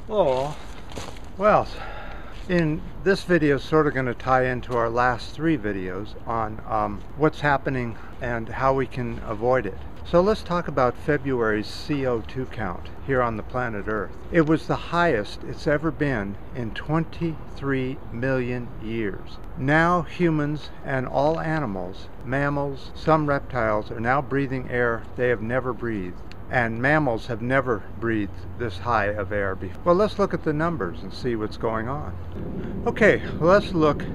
Oh, well, in this video is sort of going to tie into our last three videos on what's happening and how we can avoid it. So let's talk about February's CO2 count here on the planet Earth. It was the highest it's ever been in 23 million years. Now humans and all animals, mammals, some reptiles, are now breathing air they have never breathed. And mammals have never breathed this high of air before. Well, let's look at the numbers and see what's going on. Okay, let's look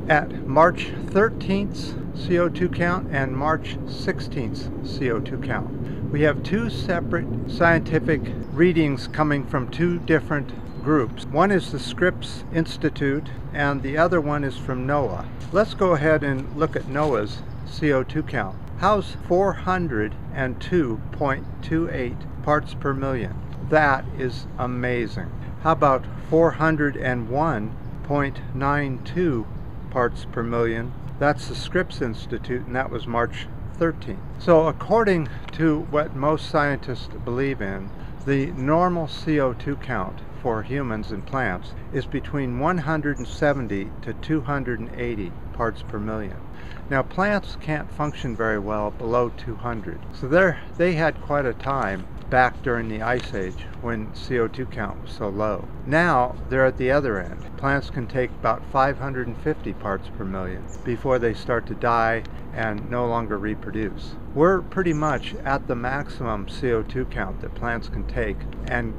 at March 13th CO2 count and March 16th CO2 count. We have two separate scientific readings coming from two different groups. One is the Scripps Institute and the other one is from NOAA. Let's go ahead and look at NOAA's CO2 count. How's 402.28 parts per million? That is amazing. How about 401.92 parts per million? That's the Scripps Institute, and that was March 13th. So according to what most scientists believe in, the normal CO2 count for humans and plants is between 170 to 280 parts per million. Now plants can't function very well below 200, so they had quite a time back during the Ice Age when CO2 count was so low. Now they're at the other end. Plants can take about 550 parts per million before they start to die and no longer reproduce. We're pretty much at the maximum CO2 count that plants can take, and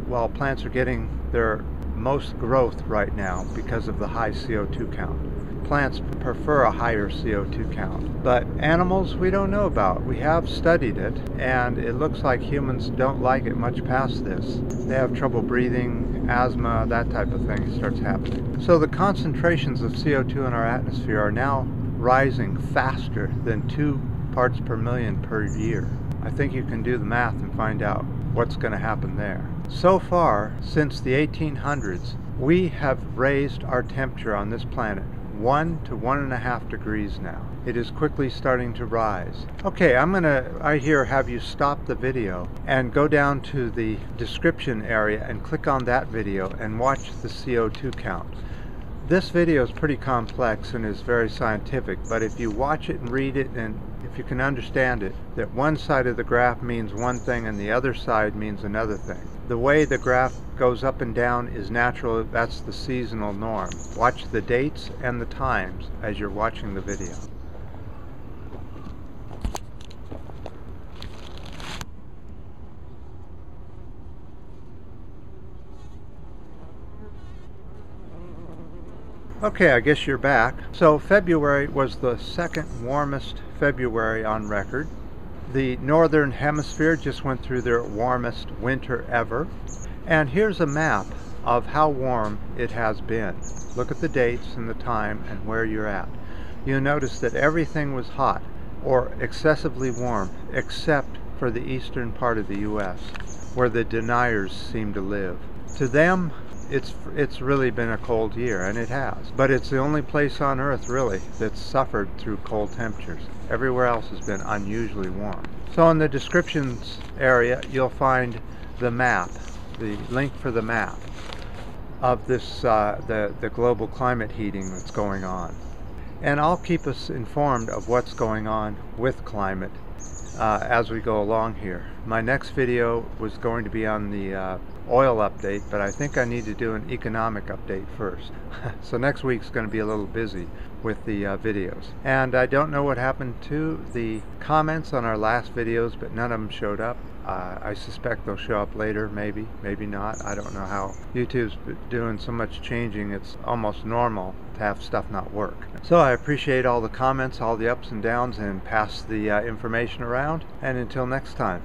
while plants are getting their most growth right now because of the high CO2 count. Plants prefer a higher CO2 count, but animals we don't know about. We have studied it, and it looks like humans don't like it much past this. They have trouble breathing, asthma, that type of thing starts happening. So the concentrations of CO2 in our atmosphere are now rising faster than 2 parts per million per year. I think you can do the math and find out what's going to happen there. So far, since the 1800s, we have raised our temperature on this planet 1 to 1.5 degrees now. It is quickly starting to rise. Okay, I here have you stop the video and go down to the description area and click on that video and watch the CO2 count. This video is pretty complex and is very scientific, but if you watch it and read it, and if you can understand it, that one side of the graph means one thing and the other side means another thing. The way the graph goes up and down is natural. That's the seasonal norm. Watch the dates and the times as you're watching the video. Okay, I guess you're back. So February was the second warmest February on record. The northern hemisphere just went through their warmest winter ever. And here's a map of how warm it has been. Look at the dates and the time and where you're at. You'll notice that everything was hot or excessively warm except for the eastern part of the U.S. where the deniers seem to live. To them, it's really been a cold year, and it has. But it's the only place on Earth, really, that's suffered through cold temperatures. Everywhere else has been unusually warm. So in the descriptions area, you'll find the map, the link for the map of this, the global climate heating that's going on. And I'll keep us informed of what's going on with climate as we go along here. My next video was going to be on the oil update, but I think I need to do an economic update first. So next week's going to be a little busy with the videos. And I don't know what happened to the comments on our last videos, but none of them showed up. I suspect they'll show up later, maybe not. I don't know how YouTube's doing so much changing. It's almost normal to have stuff not work. So I appreciate all the comments, all the ups and downs, and pass the information around. And until next time.